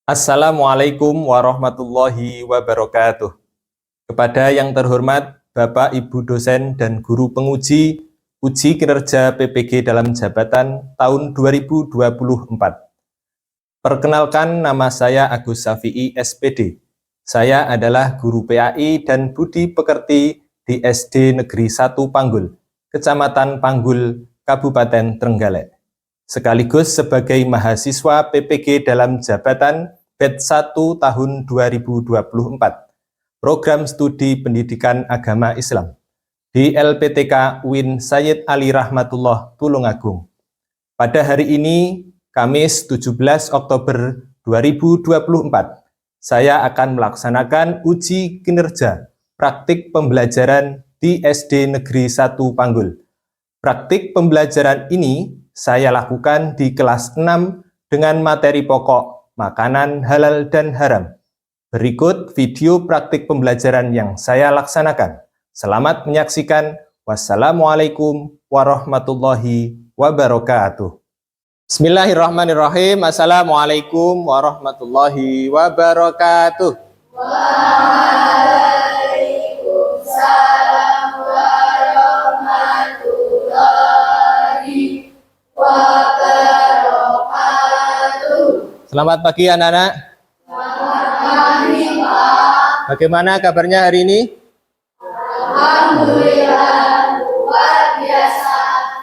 Assalamualaikum warahmatullahi wabarakatuh. Kepada yang terhormat Bapak Ibu dosen dan guru penguji uji kinerja PPG dalam jabatan tahun 2024. Perkenalkan, nama saya Agus Safi'i SPD. Saya adalah guru PAI dan Budi Pekerti di SD Negeri 1 Panggul, Kecamatan Panggul, Kabupaten Trenggalek. Sekaligus sebagai mahasiswa PPG dalam jabatan batch 1 tahun 2024, Program Studi Pendidikan Agama Islam di LPTK UIN Sayyid Ali Rahmatullah Tulungagung. Pada hari ini, Kamis 17 Oktober 2024, saya akan melaksanakan uji kinerja praktik pembelajaran di SD Negeri 1 Panggul. Praktik pembelajaran ini saya lakukan di kelas 6 dengan materi pokok makanan halal dan haram. Berikut video praktik pembelajaran yang saya laksanakan. Selamat menyaksikan. Wassalamualaikum warahmatullahi wabarakatuh. Bismillahirrahmanirrahim. Assalamualaikum warahmatullahi wabarakatuh. Waalaikumsalam warahmatullahi wabarakatuh. Selamat pagi anak-anak. Selamat pagi, Pak. Bagaimana kabarnya hari ini? Alhamdulillah, luar biasa.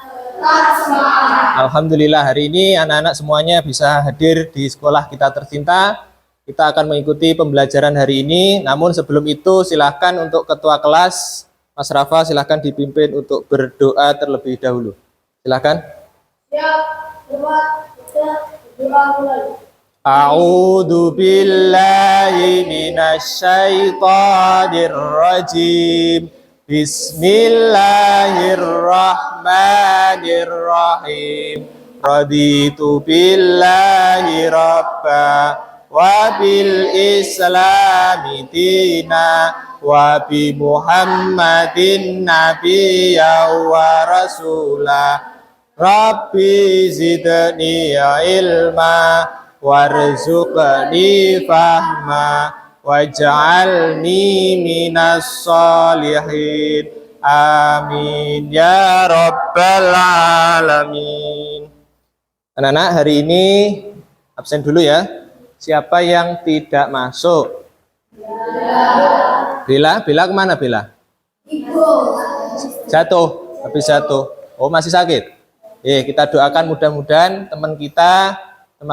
Tetap semangat. Alhamdulillah hari ini anak-anak semuanya bisa hadir di sekolah kita tercinta. Kita akan mengikuti pembelajaran hari ini. Namun sebelum itu silahkan untuk ketua kelas Mas Rafa silahkan dipimpin untuk berdoa terlebih dahulu. Silahkan. Siap, doa mulai. A'udzu billahi minasyaitonir rajim. Bismillahirrahmanirrahim. Raditu billahi rabba wa bil islami dina wa bi Muhammadin nabiyya wa rasula. Rabbi zidni ilma warzuqni fahma waj'alni minas solihin. Amin ya rabbal alamin. Anak-anak, hari ini absen dulu ya. Siapa yang tidak masuk? Bella kemana Bella? Jatuh, habis jatuh. Oh, masih sakit? Kita doakan mudah-mudahan teman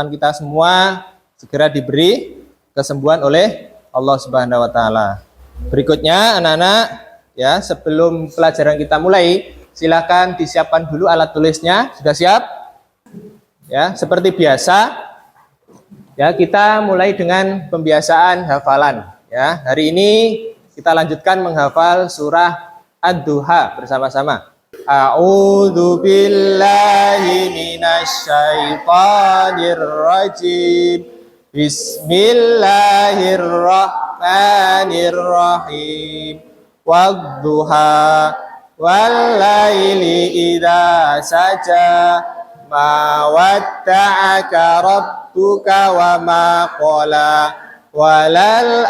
kita semua segera diberi kesembuhan oleh Allah Subhanahu wa taala. Berikutnya anak-anak, ya, sebelum pelajaran kita mulai, silakan disiapkan dulu alat tulisnya. Sudah siap? Ya, seperti biasa, ya, kita mulai dengan pembiasaan hafalan. Ya, hari ini kita lanjutkan menghafal surah Ad-Duha bersama-sama. A'udzu billahi minasyaitonir rajim. Bismillahirrahmanirrahim. Wadduha wallaili idza saja. Ma wadda'aka rabbuka wa ma qala. Walal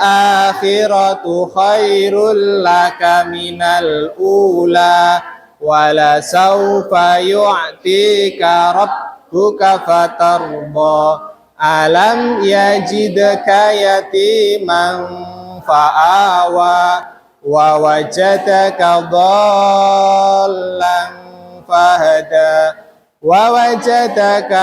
akhiratu khairul laka minal ula. Wala sawfa yu'tika rabbuka fatarda. Alam yajidka yatiman fa'awa wa wajadaka dhallan fahada wa wajadaka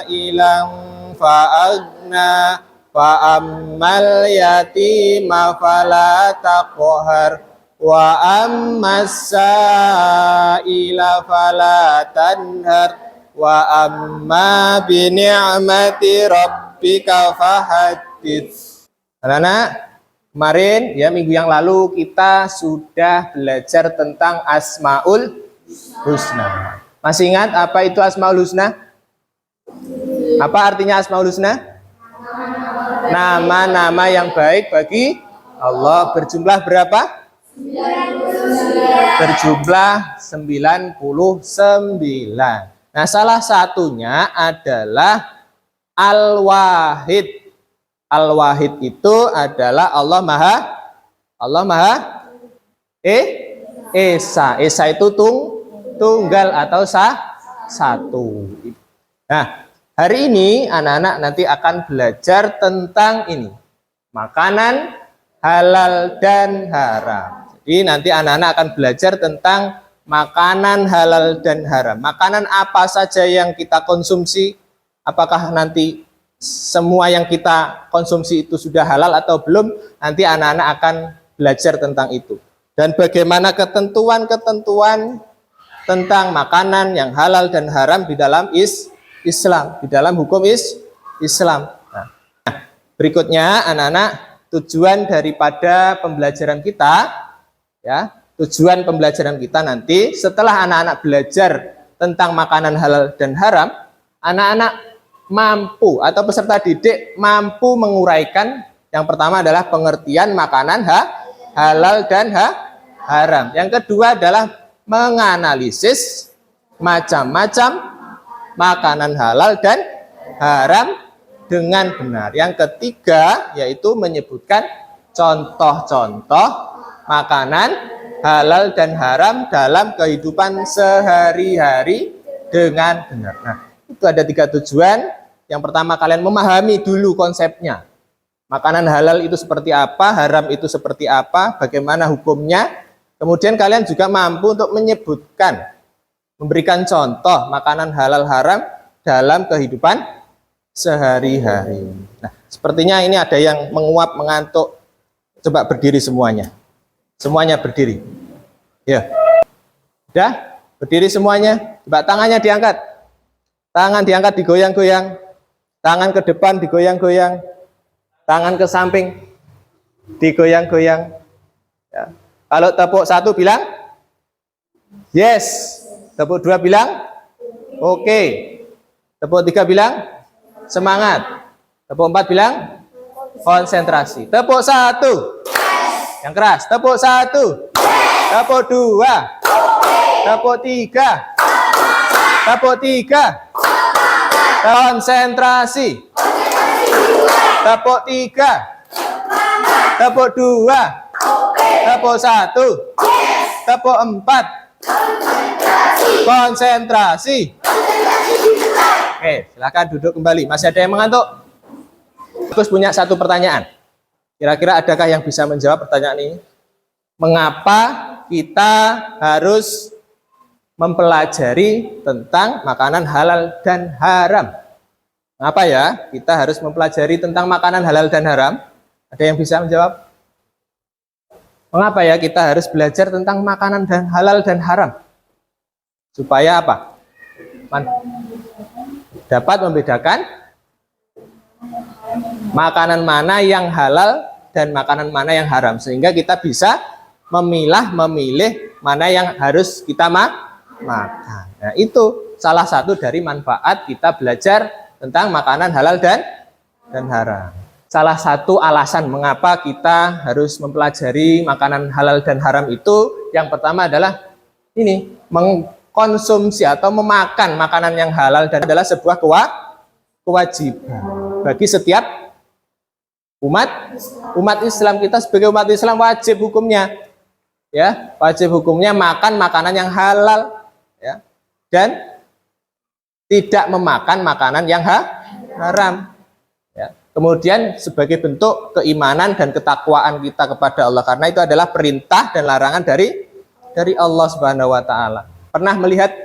ailan fa'agna fa ammal yatima fala taqhar wa ammas sa'ila fala tanhar wa amma bi ni'mati rabbika fahaddits. Anak-anak, kemarin ya minggu yang lalu kita sudah belajar tentang Asmaul Husna. Masih ingat apa itu Asmaul Husna? Apa artinya Asmaul Husna? Nama-nama yang baik bagi Allah. Berjumlah berapa? 99. Berjumlah 99. Nah, salah satunya adalah Al-Wahid. Al-Wahid itu adalah Allah Maha Esa. Esa itu tunggal atau satu. Nah, hari ini anak-anak nanti akan belajar tentang ini. Makanan halal dan haram. Jadi nanti anak-anak akan belajar tentang makanan halal dan haram. Makanan apa saja yang kita konsumsi? Apakah nanti semua yang kita konsumsi itu sudah halal atau belum? Nanti anak-anak akan belajar tentang itu. Dan bagaimana ketentuan-ketentuan tentang makanan yang halal dan haram di dalam Islam, di dalam hukum Islam. Nah, berikutnya anak-anak, tujuan daripada pembelajaran kita, ya, tujuan pembelajaran kita nanti setelah anak-anak belajar tentang makanan halal dan haram, anak-anak mampu atau peserta didik mampu menguraikan. Yang pertama adalah pengertian makanan halal dan haram. Yang kedua adalah menganalisis macam-macam makanan halal dan haram dengan benar. Yang ketiga yaitu menyebutkan contoh-contoh makanan halal dan haram dalam kehidupan sehari-hari dengan benar. Nah, itu ada 3 tujuan. Yang pertama, kalian memahami dulu konsepnya. Makanan halal itu seperti apa, haram itu seperti apa, bagaimana hukumnya. Kemudian kalian juga mampu untuk menyebutkan, memberikan contoh makanan halal haram dalam kehidupan sehari-hari. Nah, sepertinya ini ada yang menguap, mengantuk. Coba berdiri semuanya. Semuanya berdiri. Ya. Sudah? Berdiri semuanya. Coba tangannya diangkat. Tangan diangkat, digoyang-goyang. Tangan ke depan digoyang-goyang. Tangan ke samping digoyang-goyang. Ya. Kalau tepuk 1 bilang yes. Tepuk 2 bilang oke. Tepuk 3 bilang semangat. Tepuk 4 bilang konsentrasi. Tepuk 1 yang keras. Tepuk 1. Tepuk 2. Tepuk 3. Tepuk 3. Konsentrasi. Tepuk 3. Tepuk 2. Tepuk 1. Tepuk 4. Konsentrasi. Oke, silakan duduk kembali. Masih ada yang mengantuk? Terus punya 1 pertanyaan. Kira-kira adakah yang bisa menjawab pertanyaan ini? Mengapa kita harus mempelajari tentang makanan halal dan haram? Mengapa ya kita harus mempelajari tentang makanan halal dan haram? Ada yang bisa menjawab? Mengapa ya kita harus belajar tentang makanan dan halal dan haram? Supaya apa? Dapat membedakan makanan mana yang halal dan makanan mana yang haram, sehingga kita bisa memilih mana yang harus kita makan. Nah, itu salah satu dari manfaat kita belajar tentang makanan halal dan haram. Salah satu alasan mengapa kita harus mempelajari makanan halal dan haram itu, yang pertama adalah ini, mengkonsumsi atau memakan makanan yang halal dan adalah sebuah kewajiban bagi setiap umat Islam. Kita sebagai umat Islam wajib hukumnya, ya, wajib hukumnya makan makanan yang halal, ya, dan tidak memakan makanan yang haram. Ya. Kemudian sebagai bentuk keimanan dan ketakwaan kita kepada Allah, karena itu adalah perintah dan larangan dari Allah Subhanahu wa taala. Pernah melihat?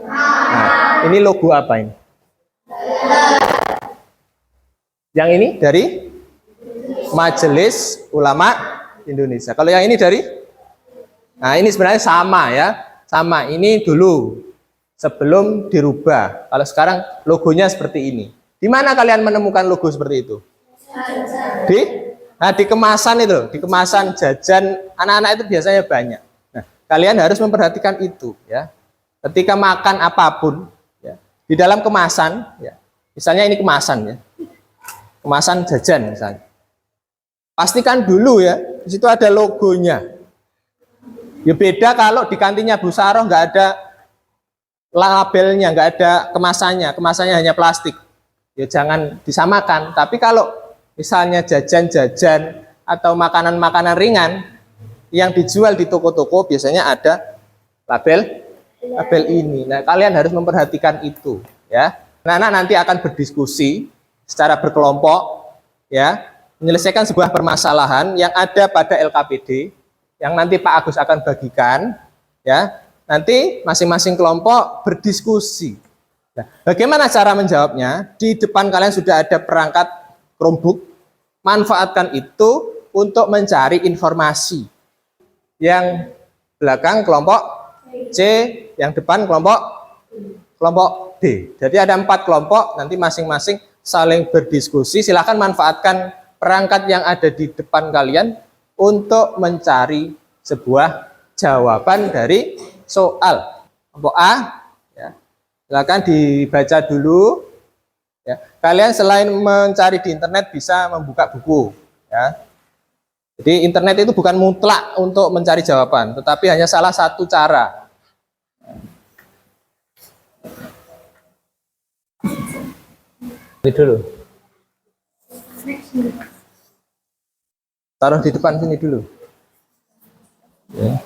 Nah, ini logo apa ini? Yang ini dari Majelis Ulama Indonesia. Kalau yang ini dari? Nah, ini sebenarnya sama ya. Sama, ini dulu sebelum dirubah. Kalau sekarang logonya seperti ini. Di mana kalian menemukan logo seperti itu? Di kemasan itu, di kemasan jajan anak-anak itu biasanya banyak. Nah, kalian harus memperhatikan itu ya. Ketika makan apapun ya, di dalam kemasan ya. Misalnya ini kemasan ya. Kemasan jajan misalnya. Pastikan dulu ya, di situ ada logonya. Ya beda kalau di kantinnya Bu Saroh nggak ada labelnya, nggak ada kemasannya hanya plastik, ya jangan disamakan. Tapi kalau misalnya jajan-jajan atau makanan-makanan ringan yang dijual di toko-toko biasanya ada label ini. Nah, kalian harus memperhatikan itu, ya. Anak-anak nanti akan berdiskusi secara berkelompok, ya, menyelesaikan sebuah permasalahan yang ada pada LKPD yang nanti Pak Agus akan bagikan, ya. Nanti masing-masing kelompok berdiskusi. Nah, bagaimana cara menjawabnya? Di depan kalian sudah ada perangkat Chromebook. Manfaatkan itu untuk mencari informasi. Yang belakang kelompok C, yang depan kelompok D. Jadi ada 4 kelompok, nanti masing-masing saling berdiskusi. Silakan manfaatkan perangkat yang ada di depan kalian untuk mencari sebuah jawaban dari soal. Kelompok A, ya, silakan dibaca dulu. Ya. Kalian selain mencari di internet bisa membuka buku. Ya. Jadi internet itu bukan mutlak untuk mencari jawaban, tetapi hanya salah satu cara. Ini dulu. Taruh di depan sini dulu. Ya.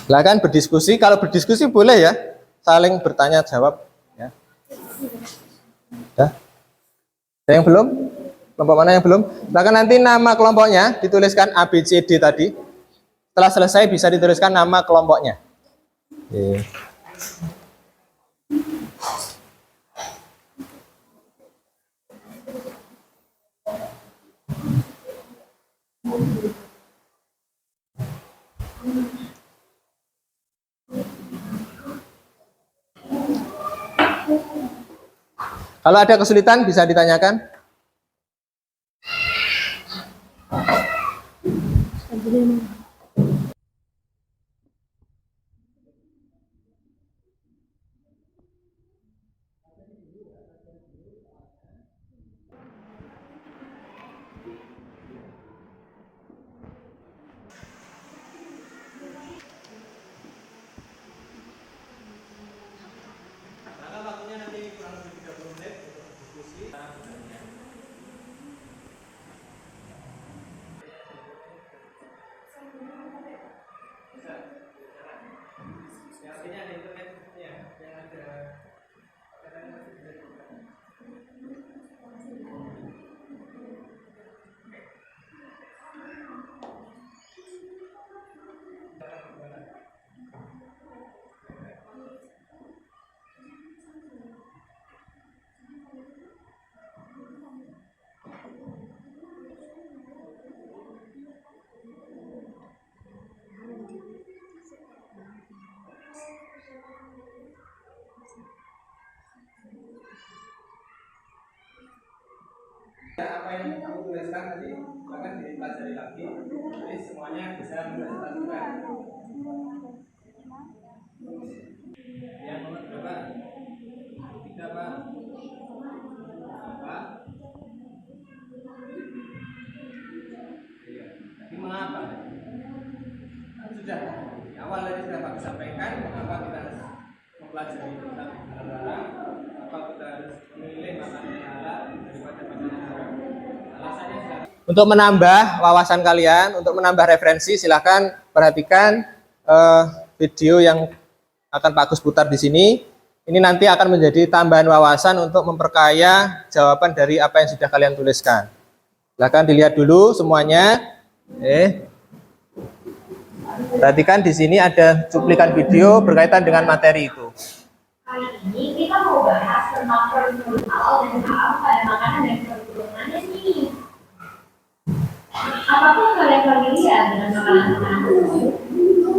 Silakan berdiskusi. Kalau berdiskusi boleh ya, saling bertanya jawab. Ya. Ada yang belum? Kelompok mana yang belum? Silakan nanti nama kelompoknya dituliskan A, B, C, D tadi. Setelah selesai bisa dituliskan nama kelompoknya. Oke. Kalau ada kesulitan bisa ditanyakan. Apa yang kamu tuliskan tadi akan dipelajari lagi, jadi semuanya bisa dilakukan. Yang nomor berapa? 3 Pak. Apa? Iya. Tapi mengapa? Kan sudah di awal tadi sudah Pak sampaikan mengapa kita harus mempelajari tentang halal, apa kita harus memilih makanan yang halal daripada makanan yang haram. Alasannya sudah. Untuk menambah wawasan kalian, untuk menambah referensi, silahkan perhatikan video yang akan Pak Agus putar di sini. Ini nanti akan menjadi tambahan wawasan untuk memperkaya jawaban dari apa yang sudah kalian tuliskan. Silahkan dilihat dulu semuanya. Perhatikan di sini ada cuplikan video berkaitan dengan materi itu. Kali ini kita mau bahas tentang produk halal dan haram pada makanan dan produk manis nih. Apakah kalian familiar dengan makanan-makanan tersebut?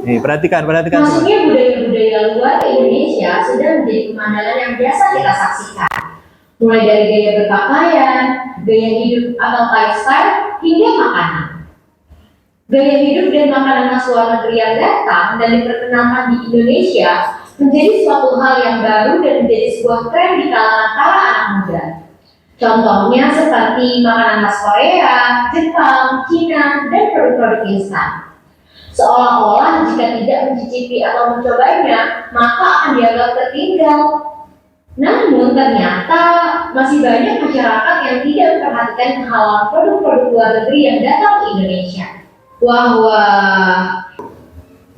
Nih, perhatikan semua. Masuknya budaya-budaya luar Indonesia sudah menjadi pemandangan yang biasa kita saksikan. Mulai dari gaya berpakaian, gaya hidup atau lifestyle, hingga makanan. Gaya hidup dan makanan khas luar negeri yang datang dan diperkenalkan di Indonesia menjadi suatu hal yang baru dan menjadi sebuah tren di kalangan para anak muda. Contohnya seperti makanan khas Korea, Jepang, Cina, dan produk-produk instan. Seolah-olah jika tidak mencicipi atau mencobanya, maka akan dianggap tertinggal. Namun ternyata masih banyak masyarakat yang tidak memperhatikan kehalalan produk-produk luar negeri yang datang ke Indonesia.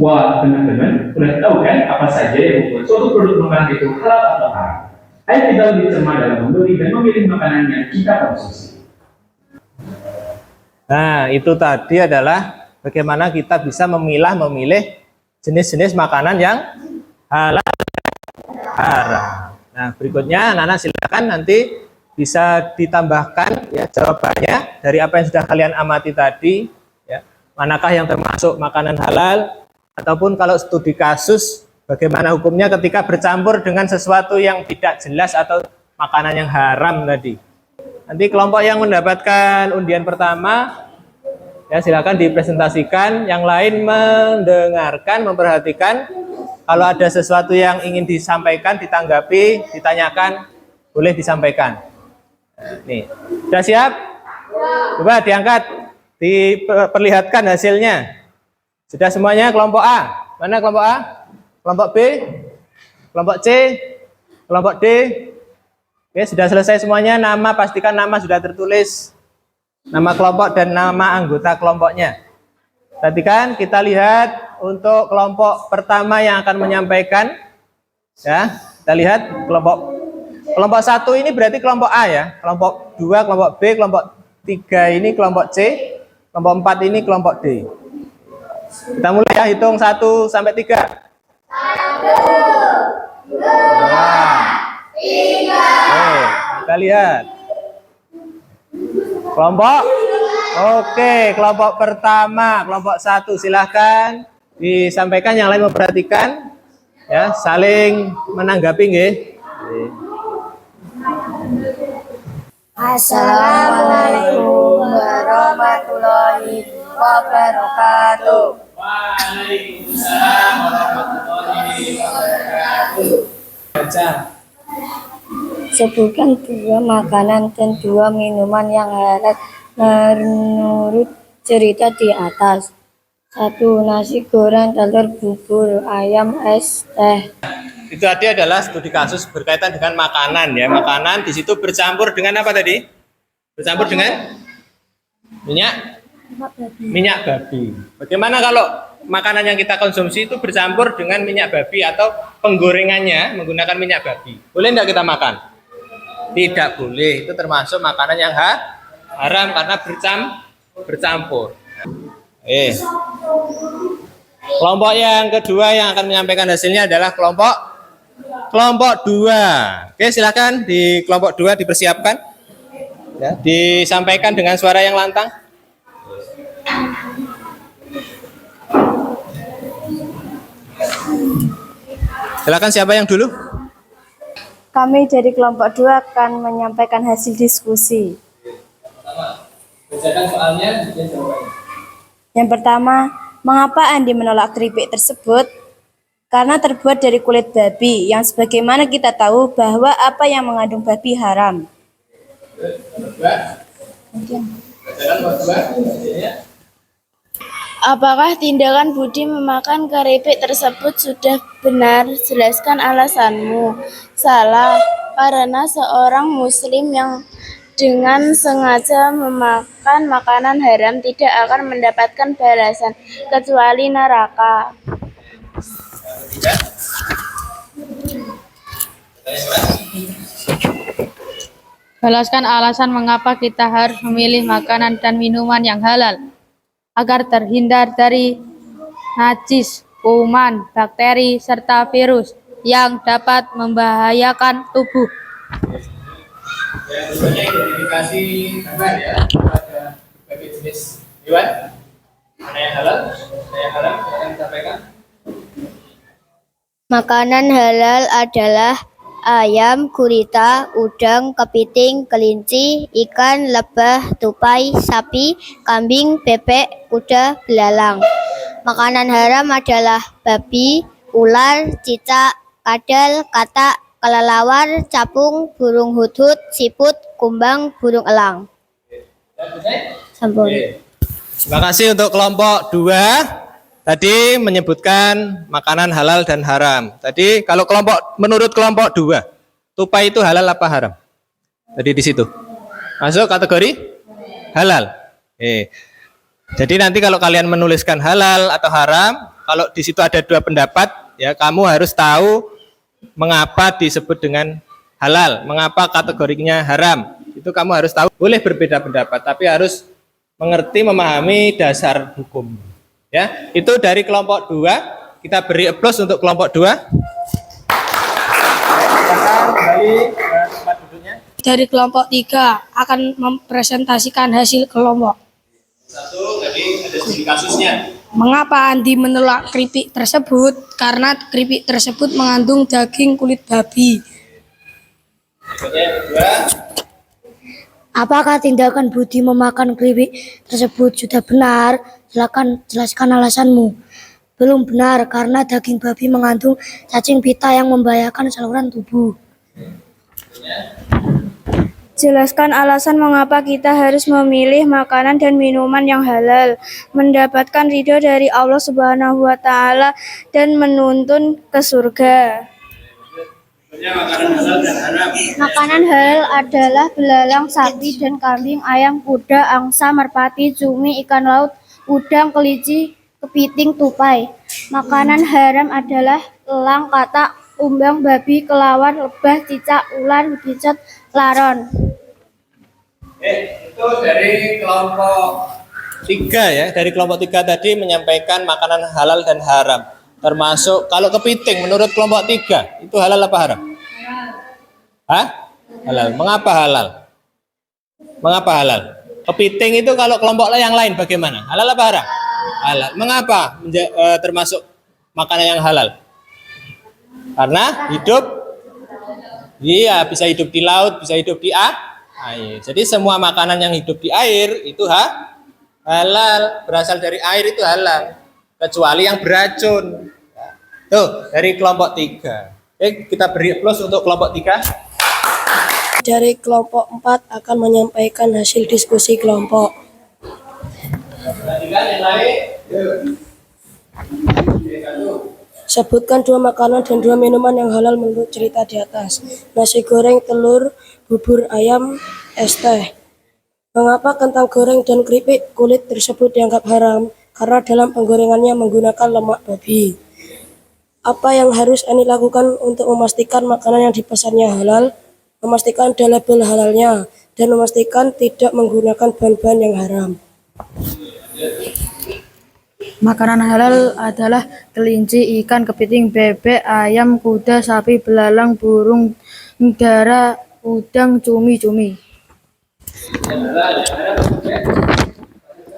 Wah, teman-teman, udah tahu kan apa saja yang membuat suatu produk makanan itu halal atau haram? Ayo kita lebih cermat dalam membeli dan memilih makanan yang kita konsumsi. Nah, itu tadi adalah bagaimana kita bisa memilih jenis-jenis makanan yang halal haram. Nah, berikutnya Nana silakan nanti bisa ditambahkan ya jawabannya dari apa yang sudah kalian amati tadi ya. Manakah yang termasuk makanan halal ataupun kalau studi kasus bagaimana hukumnya ketika bercampur dengan sesuatu yang tidak jelas atau makanan yang haram tadi. Nanti kelompok yang mendapatkan undian pertama ya silakan dipresentasikan, yang lain mendengarkan, memperhatikan. Kalau ada sesuatu yang ingin disampaikan, ditanggapi, ditanyakan, boleh disampaikan. Nih, sudah siap? Coba diangkat, diperlihatkan hasilnya. Sudah semuanya kelompok A? Mana kelompok A? Kelompok B? Kelompok C? Kelompok D? Oke, sudah selesai semuanya. Nama, pastikan nama sudah tertulis. Nama kelompok dan nama anggota kelompoknya. Perhatikan, kita lihat untuk kelompok pertama yang akan menyampaikan. Ya, kita lihat kelompok 1 ini berarti kelompok A ya. Kelompok 2 kelompok B, kelompok 3 ini kelompok C, kelompok 4 ini kelompok D. Kita mulai ya, hitung 1 sampai 3. 1, 2, 3. Oke, kita lihat. Kelompok pertama, kelompok 1 silahkan disampaikan, yang lain memperhatikan ya, saling menanggapi nggih. Assalamualaikum warahmatullahi wabarakatuh. Waalaikumsalam warahmatullahi wabarakatuh. Baca. Sebutkan 2 makanan dan 2 minuman yang halal menurut cerita di atas. 1. Nasi goreng, telur, bubur, ayam, es, teh. Itu tadi adalah studi kasus berkaitan dengan makanan ya. Makanan di situ bercampur dengan apa tadi? Bercampur dengan minyak babi. Bagaimana kalau makanan yang kita konsumsi itu bercampur dengan minyak babi atau penggorengannya menggunakan minyak babi? Boleh tidak kita makan? Tidak boleh. Itu termasuk makanan yang haram karena bercampur. Kelompok yang kedua yang akan menyampaikan hasilnya adalah kelompok 2. Oke, silakan di kelompok 2 dipersiapkan. Ya, disampaikan dengan suara yang lantang. Silakan, siapa yang dulu? Kami dari kelompok 2 akan menyampaikan hasil diskusi. Bacakan soalnya, kemudian jawabannya. Yang pertama, mengapa Andi menolak keripik tersebut? Karena terbuat dari kulit babi, yang sebagaimana kita tahu bahwa apa yang mengandung babi haram. Apakah tindakan Budi memakan keripik tersebut sudah benar? Jelaskan alasanmu. Salah, karena seorang muslim yang dengan sengaja memakan makanan haram tidak akan mendapatkan balasan kecuali neraka. Jelaskan alasan mengapa kita harus memilih makanan dan minuman yang halal agar terhindar dari najis, kuman, bakteri, serta virus yang dapat membahayakan tubuh. Berikutnya identifikasi gambar ya, ada berbagai jenis hewan. Mana yang halal, mana yang haram, silakan disampaikan. Makanan halal adalah ayam, gurita, udang, kepiting, kelinci, ikan, lebah, tupai, sapi, kambing, bebek, kuda, belalang. Makanan haram adalah babi, ular, cicak, kadal, katak, kelelawar, capung, burung hudhud, siput, kumbang, burung elang. Sampun. Terima kasih untuk kelompok 2. tadi menyebutkan makanan halal dan haram. Tadi kalau menurut kelompok 2, tupai itu halal apa haram? Tadi di situ. Masuk kategori halal. Jadi nanti kalau kalian menuliskan halal atau haram, kalau di situ ada 2 pendapat, ya kamu harus tahu mengapa disebut dengan halal, mengapa kategorinya haram. Itu kamu harus tahu. Boleh berbeda pendapat, tapi harus mengerti, memahami dasar hukum. Ya, itu dari kelompok 2. Kita beri applause untuk kelompok 2. Kembali ke tempat duduknya. Dari kelompok 3 akan mempresentasikan hasil kelompok. Satu, tadi ada studi kasusnya. Mengapa Andi menolak keripik tersebut? Karena keripik tersebut mengandung daging kulit babi. Berikutnya yang kedua. Apakah tindakan Budi memakan keripik tersebut sudah benar? Silakan jelaskan alasanmu. Belum benar karena daging babi mengandung cacing pita yang membahayakan saluran tubuh. Jelaskan alasan mengapa kita harus memilih makanan dan minuman yang halal, mendapatkan ridho dari Allah Subhanahu wa Ta'ala, dan menuntun ke surga. Makanan halal dan haram. Makanan halal adalah belalang, sapi, dan kambing, ayam, kuda, angsa, merpati, cumi, ikan laut, udang, kelinci, kepiting, tupai. Makanan haram adalah elang, katak, umbang, babi, kelawar, lebah, cicak, ular, bekicot, laron. Itu dari kelompok 3 ya. Dari kelompok 3 tadi menyampaikan makanan halal dan haram. Termasuk kalau kepiting menurut kelompok 3 itu halal apa haram? Hah? Halal. Mengapa halal? Mengapa halal? Kepiting itu kalau kelompok yang lain bagaimana? Halal apa haram? Halal. Mengapa termasuk makanan yang halal? Karena hidup, iya, bisa hidup di laut, bisa hidup di air. Jadi semua makanan yang hidup di air itu halal, berasal dari air itu halal, kecuali yang beracun. Tuh, dari kelompok 3. Kita beri applause untuk kelompok 3. Dari kelompok 4 akan menyampaikan hasil diskusi kelompok. Perhatikan yang lain. Sebutkan 2 makanan dan 2 minuman yang halal menurut cerita di atas. Nasi goreng, telur, bubur ayam, es teh. Mengapa kentang goreng dan keripik kulit tersebut dianggap haram? Karena dalam penggorengannya menggunakan lemak babi. Apa yang harus Ani lakukan untuk memastikan makanan yang dipesannya halal? Memastikan ada label halalnya dan memastikan tidak menggunakan bahan-bahan yang haram. Makanan halal adalah kelinci, ikan, kepiting, bebek, ayam, kuda, sapi, belalang, burung dara, udang, cumi.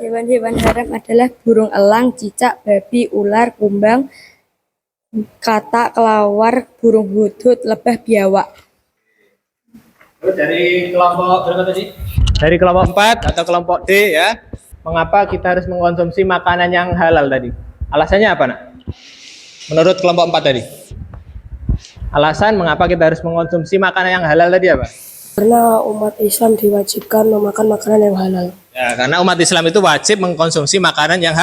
Hewan-hewan haram adalah burung elang, cicak, babi, ular, kumbang, katak, kelawar, burung hudhud, lebah, biawak. Dari kelompok berapa tadi? Dari kelompok 4 atau kelompok D ya. Mengapa kita harus mengkonsumsi makanan yang halal tadi? Alasannya apa, Nak? Menurut kelompok 4 tadi. Alasan mengapa kita harus mengkonsumsi makanan yang halal tadi apa? Karena umat Islam diwajibkan memakan makanan yang halal. Ya, karena umat Islam itu wajib mengkonsumsi makanan yang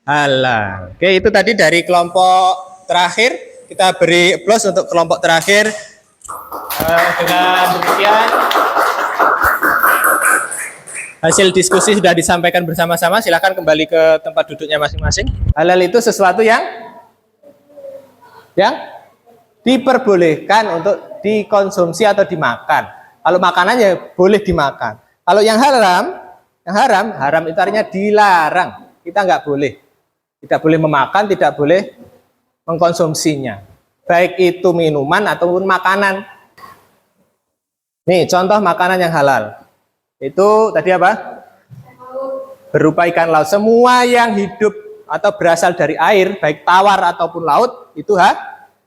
halal. Oke, itu tadi dari kelompok terakhir. Kita beri applause untuk kelompok terakhir. Dengan demikian hasil diskusi sudah disampaikan bersama-sama. Silakan kembali ke tempat duduknya masing-masing. Halal itu sesuatu yang diperbolehkan untuk dikonsumsi atau dimakan. Kalau makanannya boleh dimakan. Kalau yang haram itu artinya dilarang. Kita nggak boleh. Tidak boleh memakan, tidak boleh mengkonsumsinya. Baik itu minuman ataupun makanan. Nih, contoh makanan yang halal. Itu tadi apa? Berupa ikan laut. Semua yang hidup atau berasal dari air, baik tawar ataupun laut, itu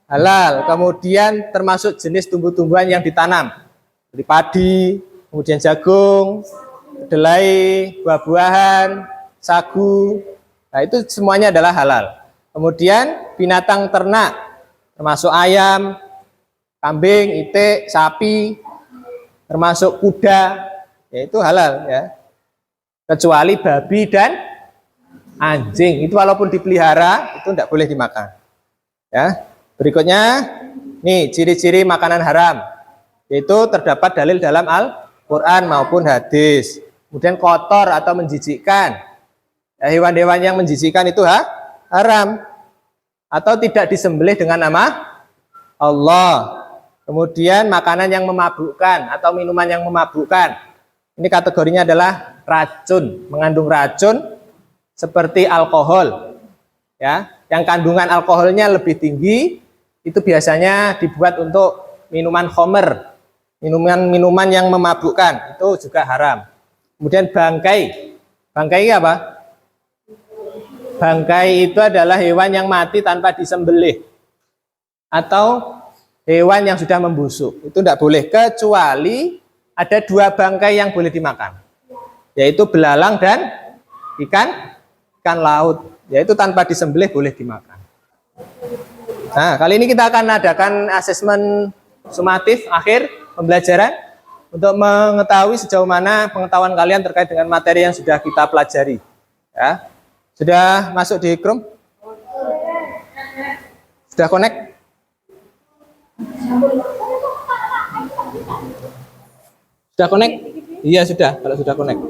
halal. Kemudian termasuk jenis tumbuh-tumbuhan yang ditanam. Seperti padi, kemudian jagung, kedelai, buah-buahan, sagu. Nah, itu semuanya adalah halal. Kemudian binatang ternak, termasuk ayam, kambing, itik, sapi, termasuk kuda, yaitu halal ya. Kecuali babi dan Anjing itu walaupun dipelihara itu tidak boleh dimakan. Ya. Berikutnya, nih ciri-ciri makanan haram. Yaitu terdapat dalil dalam Al-Quran maupun hadis. Kemudian kotor atau menjijikkan. Ya, hewan-hewan yang menjijikkan itu haram. Atau tidak disembelih dengan nama Allah. Kemudian makanan yang memabukkan atau minuman yang memabukkan. Ini kategorinya adalah racun, mengandung racun seperti alkohol. Ya, yang kandungan alkoholnya lebih tinggi itu biasanya dibuat untuk minuman khamr, minuman yang memabukkan, itu juga haram. Kemudian bangkai. Bangkai apa? Bangkai itu adalah hewan yang mati tanpa disembelih atau hewan yang sudah membusuk. Itu tidak boleh, kecuali ada 2 bangkai yang boleh dimakan, yaitu belalang dan ikan laut, yaitu tanpa disembelih boleh dimakan. Nah, kali ini kita akan adakan asesmen sumatif akhir pembelajaran untuk mengetahui sejauh mana pengetahuan kalian terkait dengan materi yang sudah kita pelajari. Ya. Sudah masuk di Chrome? Sudah connect? Sudah connect? Iya sudah, kalau sudah connect.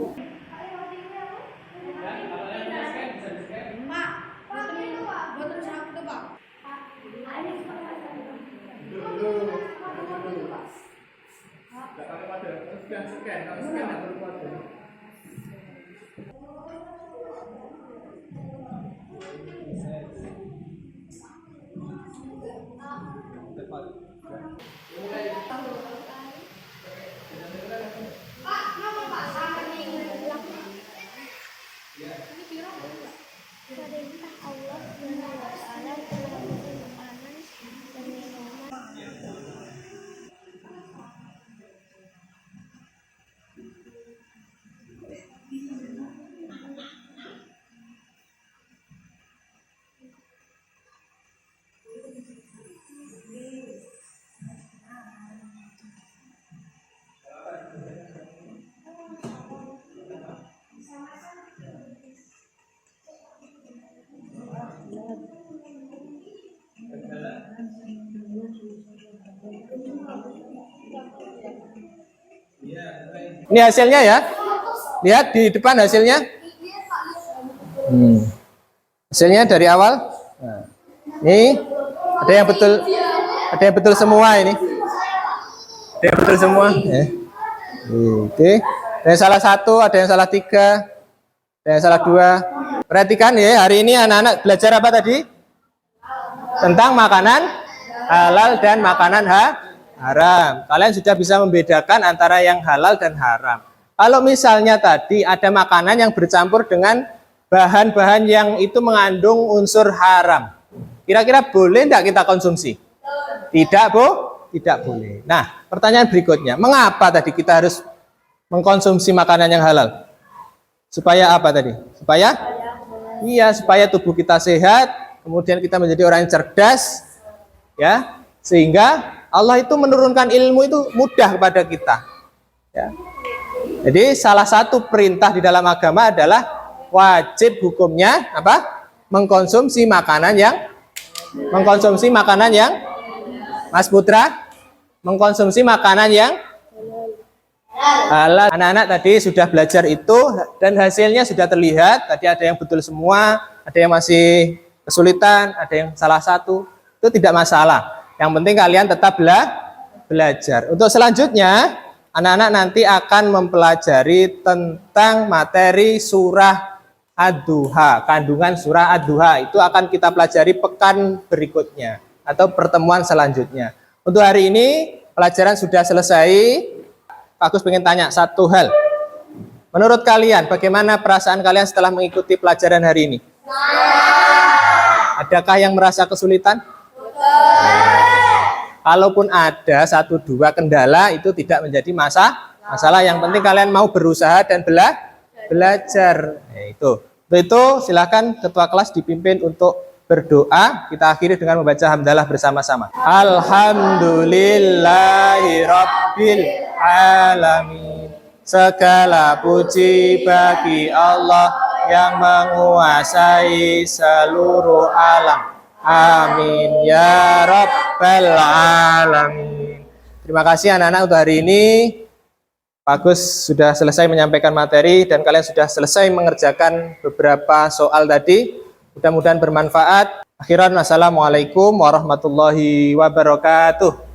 Ini hasilnya ya. Lihat di depan hasilnya. Hasilnya dari awal. Nah, ini ada yang betul semua ini. Ada yang betul semua. Oke. Ada yang salah 1, ada yang salah 3, ada yang salah 2. Perhatikan ya, hari ini anak-anak belajar apa tadi? Tentang makanan halal dan makanan haram. Kalian sudah bisa membedakan antara yang halal dan haram. Kalau misalnya tadi ada makanan yang bercampur dengan bahan-bahan yang itu mengandung unsur haram, kira-kira boleh tidak kita konsumsi? Tidak, tidak boleh. Nah, pertanyaan berikutnya, mengapa tadi kita harus mengkonsumsi makanan yang halal? Supaya apa tadi? Supaya tubuh kita sehat, kemudian kita menjadi orang yang cerdas, ya, sehingga Allah itu menurunkan ilmu itu mudah kepada kita. Ya. Jadi salah satu perintah di dalam agama adalah wajib hukumnya apa? Mengkonsumsi makanan yang Mas Putra, mengkonsumsi makanan yang halal. Anak-anak tadi sudah belajar itu dan hasilnya sudah terlihat. Tadi ada yang betul semua, ada yang masih kesulitan, ada yang salah 1. Itu tidak masalah. Yang penting kalian tetap belajar. Untuk selanjutnya, anak-anak nanti akan mempelajari tentang materi surah Ad-Duha, kandungan surah Ad-Duha. Itu akan kita pelajari pekan berikutnya atau pertemuan selanjutnya. Untuk hari ini pelajaran sudah selesai. Pak Agus pengen tanya satu hal. Menurut kalian, bagaimana perasaan kalian setelah mengikuti pelajaran hari ini? Adakah yang merasa kesulitan? Kalaupun ada 1-2 kendala itu tidak menjadi masalah. Yang penting kalian mau berusaha dan belajar. Itu silakan ketua kelas dipimpin untuk berdoa. Kita akhiri dengan membaca hamdalah bersama-sama. Alhamdulillahirabbil alamin. Segala puji bagi Allah yang menguasai seluruh alam. Amin ya rabbal alamin. Terima kasih anak-anak untuk hari ini. Bagus, sudah selesai menyampaikan materi dan kalian sudah selesai mengerjakan beberapa soal tadi. Mudah-mudahan bermanfaat. Akhiran, wassalamualaikum warahmatullahi wabarakatuh.